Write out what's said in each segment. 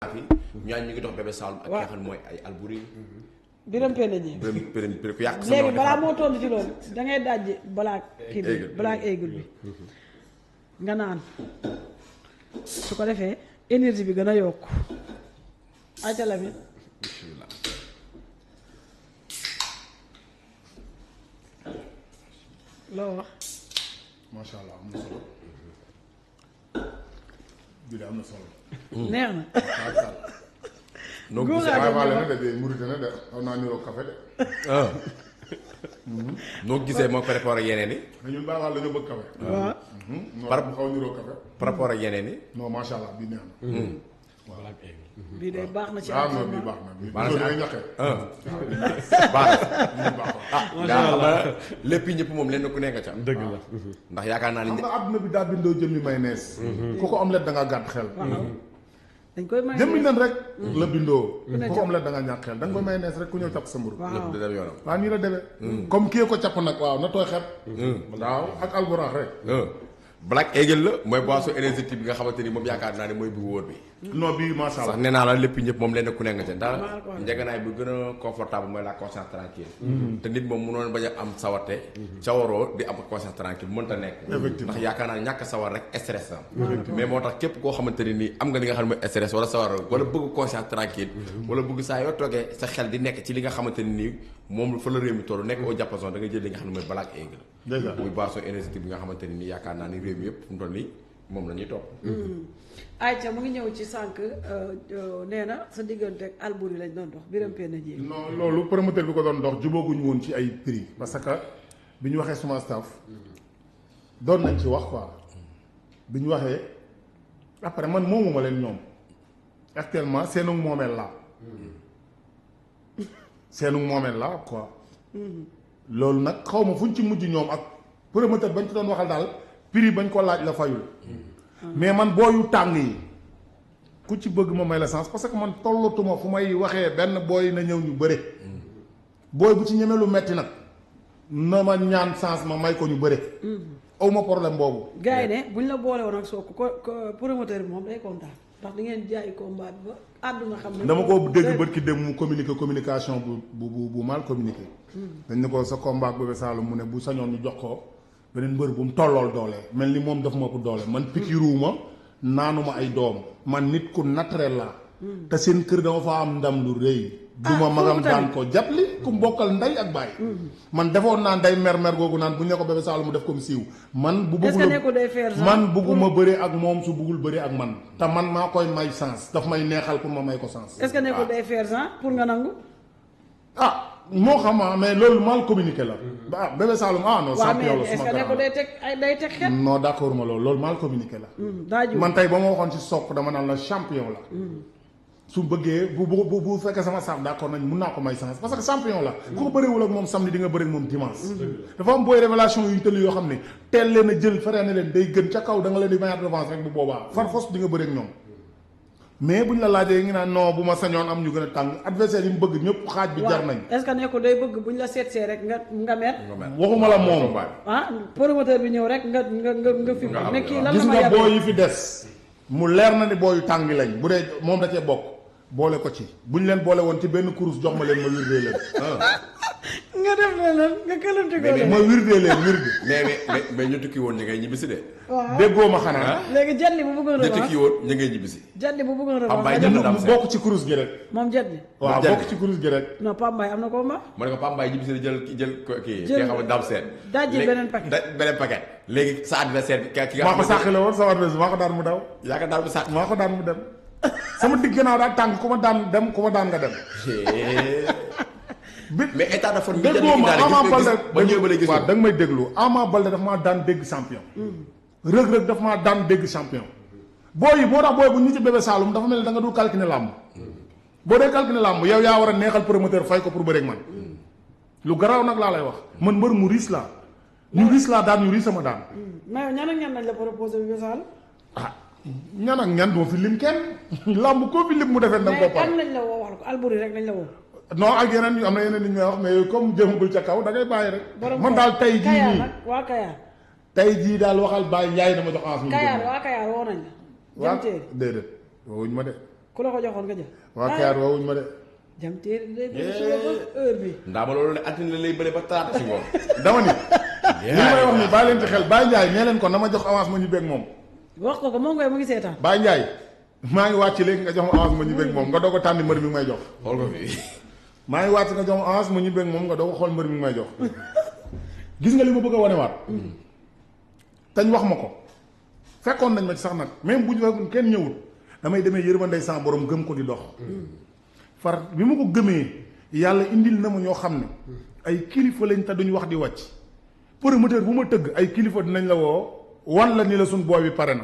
fi ñaan ñu ngi dox Bébé Saloum ak ki nga xam ne mooy ay Alboury Birame Penda ji ku yàq sa léegi balaa moo tontu ci loolu da ngay dajji balaa kii bi balaa eegul bi nga naan su ko defee énergie bi gën a yokk acca la bi bismillah loo wax macha allah am na solo bii de am na solo. neex na noo Góor gisee laa waaye maa leen de murite na de xaw naa niroo café de. noo gisee moo par rapport ak yeneen yi mais ñun baax dañoo bëgg café. waaw par bu xaw niroo café. par rapport ak yeneen yi non macha allah bii neex na. voilà. bii de baax na ci ah non bii baax na bii. baax na baax na ñaqee. baax bii baax na. ah daa xam nga lépp ñëpp moom lenn ku nekk ca dëgg la. ndax yaakaar naa xam ni nga adduna bi daa bindoo jëmmi mayonnaise. ku ko omelette da nga gàtt xel. waaw dañ koy may jëmmi nen rek. la bindoo. ne ku ko cap. omelette da nga ñàkk xel da nga koy mayonnaise rek ku ñëw capp sa mburu. waaw lépp da dem yoonam waaw nii la demee. comme kii ko capp nag waaw na tooy xet. waaw ak alburax rek. Black Eagle la mooy boisson énergétique bi nga xamante ni moom yaakaar naa ne mooy bu wóor bi non bii macha sax allah. nee naa la lépp ñëpp moom lenn ku nekk nga ca ndax maa ko wax. njëganaay bu gën a confortable mooy la conscience tranquille te nit moom mënoon bañ a am sawarte sawaroo di am conscience tranquille mënta nekk Effectivement. ndax yaakaar naa ñàkk sawar rek stress la mais moo tax képp koo xamante ni nii am nga li nga xam ne mooy stress wala sawar wala bëgg conscience tranquille wala bëgg saa yoo toogee sa xel di nekk ci li nga xamante ni nii moom fa la réew mi toll nekk au diapason da nga jël li nga xam ne mooy Black Eagle dëgg la. muy boisson énergétique bi nga xamante ni nii yaakaar naa ni réew mi yëpp fu mu toll nii moom la ñuy topp Aïcha mu ngi ñëw ci sànq nee na sa diggante ak Alboury lañ doon dox Birame Penda ji non loolu promoteur bi ko doon dox jubóoguñu woon ci ay prix parce que bi ñu waxee suma staff doon nañ ci wax quoi bi ñu waxee après man moomuma leen ñoom actuellement seenu moomeel laa seenu moomeel laa quoi loolu nag xaw ma fuñ ci mujj ñoom ak promoteur bañ ci doon waxal daal prix bañ ko laaj la fayul mais man booyu tàng yi ku ci bëgg ma may la sens parce que man tollatuma fu may waxee benn booy na ñëw ñu bëre booy bu ci ñeme lu metti nag na ma ñaan sens ma may ko ñu bëre aw ma problème boobu gars yi ne buñ la boole woon ak soo ko promoteur bi moom day kontaan ndax di ngeen jaay combat bi ba àdduna xam ne dama ko dégg bët ki dem mu communication bu mal communiqué dañ ne ko sa combat Bébé Saloum mu ne bu sañoon ñu jox ko beneen mbër bu mu tollool doole mel ni moom daf ma ko doole man pikiruuma naanuma ay doom man nit ku naturel la te seen kër dama fa am ndam lu rëy duma magam daan ko jàppali ku mbokkal ndey ak bàyyi man defoon naa nday mer googu naan bu ñu ne ko Bébé Saloum mu def ko mu siiw man bu est-ce que nekkul day faire ça man bugguma bëre ak moom su buggul bëre ak man te man maa koy may sens daf may neexal pour ma may ko sens est-ce que nekkul day faire ça pour nga nangu ah moo xam mais loolu mal communiqué la ah Bébé Saloum non waaw champion la mais est-ce suma que nekkul grand day teg ay day teg xet non d'accord ma loolu mal communiqué la daa jiw man tey ba ma waxoon ci soq dama naan la champion la su bëggee bu fekkee sama saaf d'accord nañ mun naa ko may sens parce que champion la ku ko bëriwul ak moom samedi di nga bëri ak moom dimanche dafa am booy révélation yu ñu tëll yoo xam ne teel leen a jël feree ne leen day gën ca kaw da nga leen di mayaat revanche rek bu boobaa far fos di nga bëri ak ñoom mais buñ la laajee ngi naan non bu ma sañoon am ñu gën a tàng adversaire yi mu bëgg ñëpp xaaj bi jar nañ est-ce que nekkul day bëgg buñ la seetsee rek nga mer waxuma la moom ah promoteur bi ñëw rek nga fi ne kii lan la gis ma nga yàgg booy yi fi des mu leer na ni booyu tàngi lañ bu dee moom da cee bokk boole ko ci buñ leen boole woon ci benn kurus jox ma leen ma wirdee leen nga def leen nga këlanti ko leen ma wirdee leen wirde mais ñu tukki woon ñu ngay ñibbisi de waaw déggoo ma xanaa léegi jetli bu bëggoon ñu tukki revanche woon ñu ngay ñibbisi jetli bu bëggoon Pambaay revanche jënd mu bokk ci kurus gi rek moom jetli waaw jënd. bokk ci kurus gi rek non Pambaay am na combat ma ne ko Pape Mbaye ñibbisi jël kii Jël- xam ne dam seet dajji beneen paquet. beneen paquet léegi sa adversaire bi ki nga maa ko xamante sàqi la woon sama adversaire maa ko daan mu daw yaakaar daal bu sàq maa ko daan mu dem sama digg gannaaw daa tàng ku ma daan dem ku ma daan nga dem bi mais état de forme bi déggoo ma Ama Baldé ba ñëw ba lay gis waaw da nga may déglu Ama Baldé daf maa daan dégg champion Reug daf maa daan dégg champion booy yi moo tax booy bu ñu ci Bébé Saloum dafa mel ni da nga dul calculer làmb boo dee calculer làmb yow yaa war a neexal promoteur fay ko pour bëreeg man lu garaaw nag laa lay wax man mbër mu riis laa ñu riis laa daan ñu riis sama daan mais ñan ak ñan lañ la proposé bi Sall ah ñan ak ñan doo fi lim kenn làmb koo fi lim mu defee da nga mais ko par kan lañ la woo wax ko Alboury rek lañ la woo non ak yeneen yu am na yeneen yu ñuy wax mais comme jëmagul ca kaw da ngay bàyyi rek borom man daal tey jii Kayar nii nag waa Kayar tey jii daal waxal bàyyi Njaay na ma jox avance. Kayar waa Kayar woo nañ la waa jëm téeri déedéet woowuñu ma de. ku la ko joxoon nga jël. waa Kayar woowuñ ma de. jam téere day bëri suba ba heure bi. ndaama loolu ne altine lay bëre ba talaata si ngoon. dama ni. li may wax ni bàyyi leen ci xel Baye Ndiaye nee leen ko na ma jox avance ma ñu beeg moom. wax ko moom ngay mu ngi seetaan. Baye Ndiaye maa ngi wàcc léegi nga jox ma avance ma ñu beeg moom nga doog a tànn mbër mi may jox. xool ko fii. maa ngi wàcc nga jox ma avance ma ñu beeg moom nga doog a xool mbër mi may jox. gis nga li ma bëgg a wanewaat. tañ wax ma ko. fekkoon nañ ma ci sax nag même bu ñu fekkoon kenn ñëwul damay demee yërmande sans borom gëm ko di dox. far bi ma ko gëmee yàlla indil na ma ñoo xam ne ay kilifa lañ te duñ wax di wàcc. promoteur bu ma tëgg ay kilifa dinañ la woo wan la ni la suñ booy bi pare na.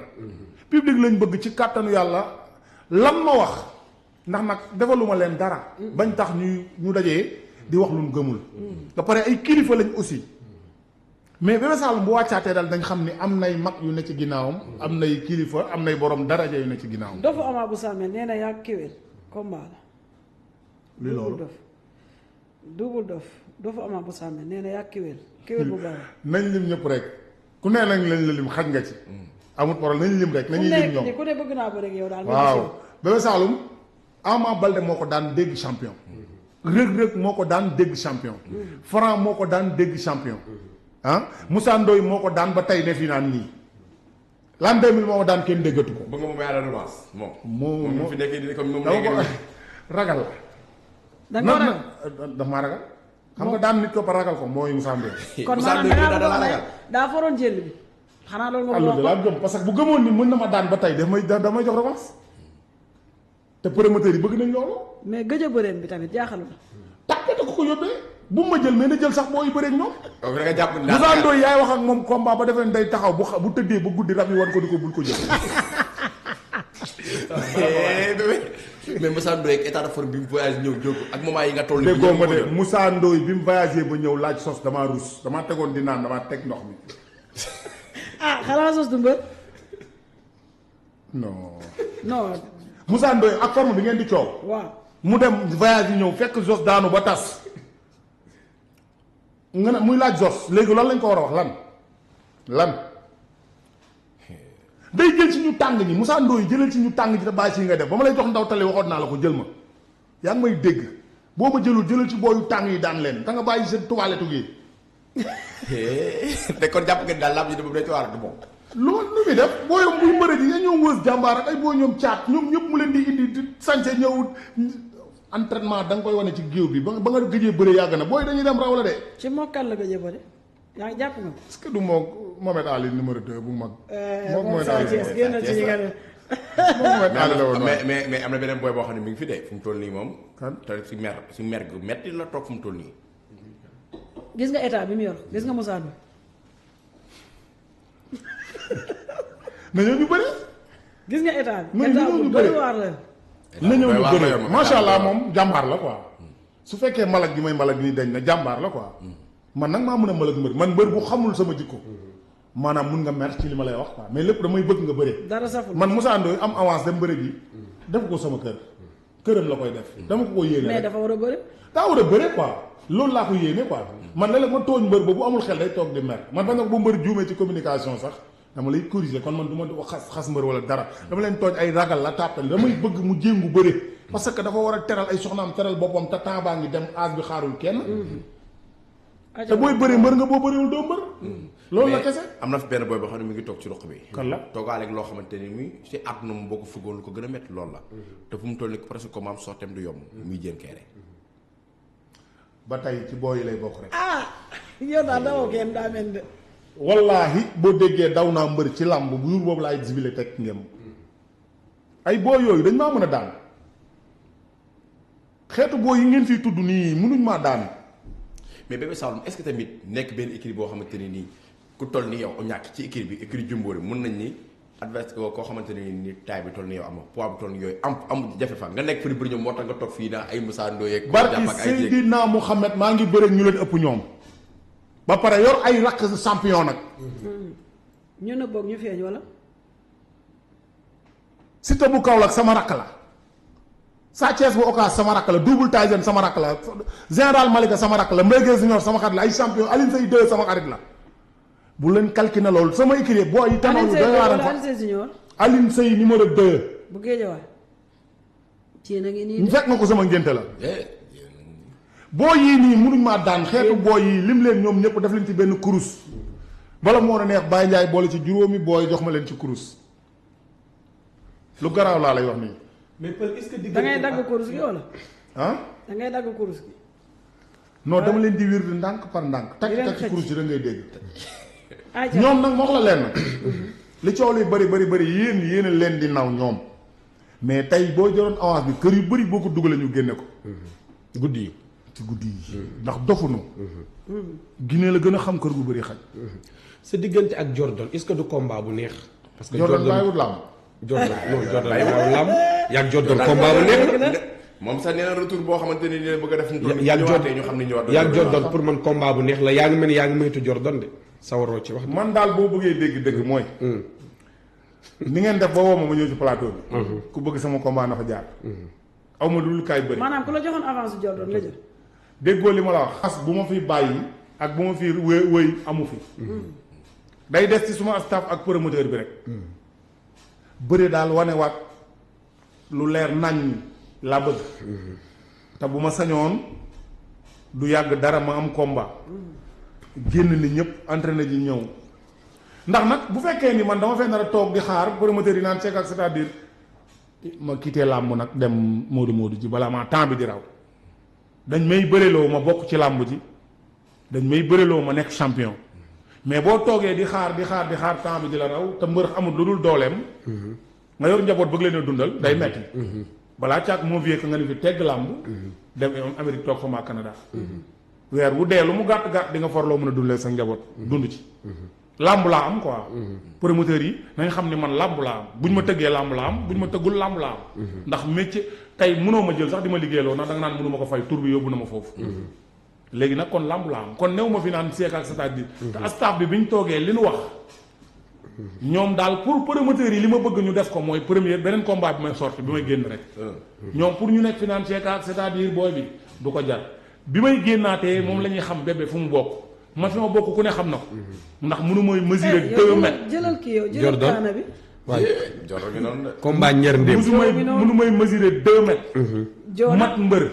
public lañ bëgg ci kàttanu yàlla lan ma wax ndax nag defaluma leen dara. bañ tax ñu dajee di wax lu mu gëmul. ba pare ay kilifa lañ aussi. mais Bébé Saloum bu wàccaatee daal dañ xam ni am nay mag yu ne ci ginnaawam am nay kilifa am nay borom daraja yu ne ci ginnaawam. dofu Ama bu Samel nee na yaa kéwél combat la. li loolu double dofu Ama bu Samel nee na yaa kéwél bu baax. nañ lim ñëpp rek ku ne nañ lañ la lim xaj nga ci. amul problème nañ lim rek nañuy lim ñoom ku ne bëgg naa ko rek yow daal. waaw Bébé Saloum Ama Baldé moo ko daan dégg champion. Reug moo ko daan dégg champion. Franc moo ko daan dégg champion. ah Moussa Ndoye moo ko daan ba tey ne fi naan nii l'an 2000 moo ko daan kenn déggatu ko. bëgg nga moom yàlla revanche moom. moo fi nekk di comme moom dama ko ragal. da nga ko ragal daf maa ragal. xam nga daan nit ko ba ragal ko mooy Moussa Ndoye. kon maanaam daa foroon jël bi. xanaa loolu nga ko laa gëm parce que bu gëmoon ni mën na ma daan ba tey damay jox revanche te promoteurs yi bëgg nañ loolu. mais gëj a bëreem bi tamit jaaxalu la. tàkkate ko yóbbee bu ma jël mais na jël sax booy bëreeg ñoom. da nga jàpp ne Moussa Ndoye yaay wax ak moom combat ba defee day taxaw bu tëddee ba guddi rab yi wan ko di ko bul ko jël. mais Moussa Ndoye ak état de forme bi mu voyage ñëw jóg ak moment yi nga toll. déggoo ma de Moussa Ndoye bi mu voyagé ba ñëw laaj sos damaa rus damaa tegoon di naan damaa teg ndox mi. ah xanaa sos du mbër. non. Moussa Ndoye ak forme bi ngeen di coow. waaw mu dem voyage yi ñëw fekk Zos daanu ba tas. nga ne muy laaj Zos léegi loolu lañ ko war a wax lan. day jël ci ñu tàng ñi Moussa Ndoye jëlal ci ñu tàng ñi te bàyyi si nga def ba ma lay jox ndaw tali waxoon naa la ko jël ma. yaa ngi may dégg boo ma jëlal ci booyu tàng yi daan leen da nga bàyyi seen toilette gi. te kon jàpp nga daal laaj yi dafa war a du moom. loolu lu muy def booyam buy bëre ji ñoom wës jàmbaar ak ay booy ñoom caat ñoom ñëpp mu leen di indi di sànce ñëw entraînement da nga koy wane ci géew bi ba nga gëjee bëre yàgg na booy dañuy dem raw la de. ci mokkal la gëjee bëre yaa ngi jàpp nga. est-ce que du Mohamed Ali numéro 2 bu mag. moom Sa Thiès génn ci ñi nga def. Mohamed Ali la woon mais am na beneen booy boo xam ne mi ngi fi de fu mu toll nii moom. kan te si mer gu metti la toog fu mu toll nii. gis nga état bi mu yor gis nga Moussa Ndoye. na ñëw ñu bëri. gis nga état bi. na état ñëw bu ñu doy bëri waar la. na ñëw ñu bëri moom macha allah moom jàmbaar la quoi. su fekkee malak gi may malak ni dañ na jàmbaar la quoi. man nag maa mën a malak mbër man mbër bu xamul sama jikko. maanaam mun nga mer ci li ma lay wax quoi mais lépp damay bëgg nga bëre. dara saful man Moussa Ndoye am avance dem bëre bi def ko sama kër. këram la koy def. dama ko yéene mais rek dafa war a bëre. daa war a bëre quoi loolu laa ko yéene quoi. man léeg-léeg ma tooñ mbër ba bu amul xel day toog di mer man bañ nag bu mbër juumee ci communication sax dama lay corriger kon man du ma xas mbër wala dara dama leen tooñ ay ragal la tàppale damay bëgg mu jéngu bëre parce que dafa war a teral ay soxnaam teral boppam te temps baa ngi dem âge bi xaarul kenn. te booy bëri mbër nga boo bëriwul doo mbër. loolu la kese. am na fi benn booy boo xam ne mi ngi toog ci roq bi. kan la toogaaleeg loo xamante ni muy si àdduna mu boo ko fëggoon lu ko gën a métti loolu la. te fu mu toll nii presque comme am sotteem du yomb. muy jéem kere. ba tey ci booy yi lay bokk rek. ah yow daal dawoo kenn daa mel de. wallaahi boo déggee daw naa mbër ci làmb bu yur boobu laay disibile teg ngem ay booy yooyu dañ maa mën a daan xeetu booy yi ngeen fiy tudd nii mënuñ maa daan. mais Bébé Saloum est-ce que tamit nekk benn équipe boo xamante ne nii ku toll ni yow ñàkk ci équipe bi équipe Jumboori mun nañ ni adversaire koo xamante ne ni taille bi toll ni yow am poids bi toll ni yooyu am jafe fa nga nekk fa di bëri ñoom moo tax nga toog fii naa ay Moussa Ndoye ak barki Seydina Mouhamed maa ngi bëre ñu leen ëpp ñoom ba pare yor ay rakk champion nag. ñu ne boog ñu feeñ wala. Siteu bu Kaolack sama rakk la. Sa Thiès bu Ocass sama rakk la Double Tyson sama rakk la Général Malika sama rakk la Mbaye Guèye Junior sama xarit la ay champion Alioune Seye 2 sama xarit la bu leen calculer loolu sama équipe boo yi. Alioune Seye wala Alioune Seye Junior. Alioune Seye numéro 2. bu Guédiawaye. Thiène a ngi nii ñu de. fekk nga ko sama ngénte la eh boo yii nii munuñ maa daan xeetu boo yii lim leen ñoom ñëpp def leen ci benn kurus bala moo a neex Baye Ndiaye boole ci juróomi booy jox ma leen ci kurus lu garaaw laa lay wax nii mais Peul est-ce que da ngay dagg kurus gi wala. ah da ngay dagg kurus gi. non dama leen di wirdi ndànk par ndànk takk leen takk ci xëcc. kurus yi da ngay dégg ayca ñoom nag moo wax la leen li coow li bëri yéen a leen di naw ñoom mais tey boo jëloon avance bi kër yu bëri boo ko dugalee ñu génne ko guddi yi. ci guddi yi ndax dofunu Guinée la gën a xam kër gu bëri xaj sa diggante ak Jordan est-ce que du combat bu neex. parce que Jordan bàyyiwut làmb Jordan non Jordan bàyyiwul làmb. yaag Jordan combat bu neex la. moom sax nee na retour boo xamante ni bëgg a def. yaag Jordan ñu xam ne ñëwaat yaag Jordan pour man combat bu neex la yaa ngi mel ni yaa ngi moytu Jordan de sawaroo ci wax. man daal boo bëggee dégg mooy ni ngeen def ba woo ma ñëw ci plateau bi ku bëgg sama combat na fa jaar aw ma dul kaay bëri maanaam ku la joxoon avance Jordan nga jël. déggoo li ma la wax xas bu ma fi bàyyi ak bu ma fi wëy amu fi day des ci suma staff ak promoteur bi rek bëri daal wane waat lu leer nañ laa bëgg te bu ma sañoon du yàgg dara ma am combat génn ni ñëpp entraîné ji ñëw ndax nag bu fekkee ni man dama fee nar a toog di xaar promoteur yi naan ceek ak c'est-à-dire ma quitté làmb nag dem Modou ji balaa maa temps bi di raw dañ may bëreloo ma bokk ci làmb ji dañ may bëreloo ma nekk champion mais boo toogee di xaar temps bi di la raw te mbër amul lu dul dooleem nga yor njaboot bëgg leen a dundal day metti balaa caag moo vie que nga ni fi tegg làmb dem Amérique toog fa ma Canada weer wu dee lu mu gàtt gàtt di nga forloo mën a dundalee sa njaboot dund ci làmb laa am quoi promoteurs yi nañ xam ni man làmb laa am buñ ma tëggee làmb laa am buñ ma tëggul làmb laa am ndax métier tey mënoo ma jël sax di ma liggéeyloo ndax da nga naan mënu ma ko fay tur bi yóbbu na ma foofu léegi nag kon làmb laa am kon new ma fi naan seek ak c'est-à-dire te staff bi ñu toogee li nu wax ñoom daal pour promoteurs yi li ma bëgg ñu def ko mooy première beneen combat bi may sorti bi may génn rek ñoom pour ñu nekk fi naan seek ak c'est-à-dire booy bi du ko jar bi may génnaatee moom la ñuy xam bébé fu mu bokk man fi ma bokk ku ne xam na ko ndax mënu mooy mesurer 2 mètres jëlal kii yow jëlal kaana bi. waaye Jordan gi noonu de. combat ñer ndéem. mënu may mesurer 2 mètres Jordan mat mbër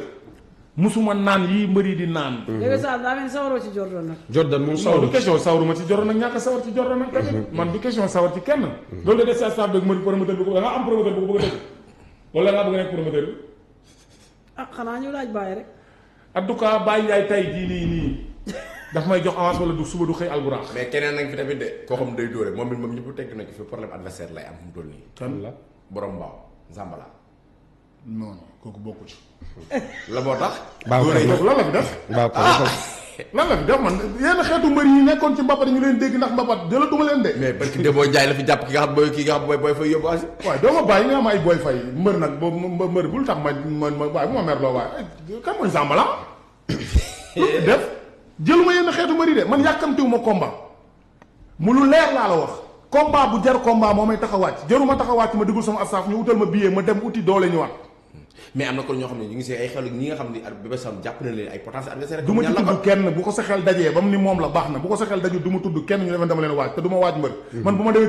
musuma naan yii mbër yi di naan léegi saa daa mel ni sawaroo ci Jordan nag. Jordan moom non sawaru du question sawaru ma ci Jordan nag ñàkk a sawar ci Jordan nag tamit man du question sawar ci kenn loolu de des sa staff dëgg ma promoteur bi ko da nga am promoteur bu ko bëgg a dëgg wala da ngaa bëgg a nekk promoteur bi ah xanaa ñu laaj bàyyi rek. en tout cas Baye Ndiaye tey jii nii daf may jox avance wala du suba du xëy alburax mais keneen nañ fi tamit de koo xam day dóore moom ñëpp tegg na ko fi problème adversaire lay am fu mu toll nii. kan la borom mbaaw Zambala. non kooku bokku ci la moo tax. baaw dóore yi kooku lan la fi def baaw lan la fi def man yenn xeetu mbër yi nekkoon ci mbapat ñu leen dégg ndax mbapat jëlatuma leen de mais parce que Demba Ndiaye la fi jàpp ki nga xam booy fay yóbbu asi. waaye doo ma bàyyi nga am ay booy fay mbër nag boobu mbër bul tax ma waaye bu ma merloo waaye kan mooy Zambala def jëluma yenn xeetu mbër yi de man yàkkamtiwuma combat mu lu leer laa la wax combat bu jar combat moo may tax a wàcc jaruma tax a wàcc ma dugul sama astaaf ñu utal ma billet ma dem uti doole ñëwaat mais am na ko ñoo xam ne ñu ngi see ay xel ñi nga xam ne Bébé Saloum jàpp na leen ay potentiel adversaire. du ma ci tudd kenn bu ko sa xel dajee ba mu ni moom la baax na bu ko sa xel daju du ma tudd kenn ñu defen dama leen waaj te du ma waaj mbër man bu ma demee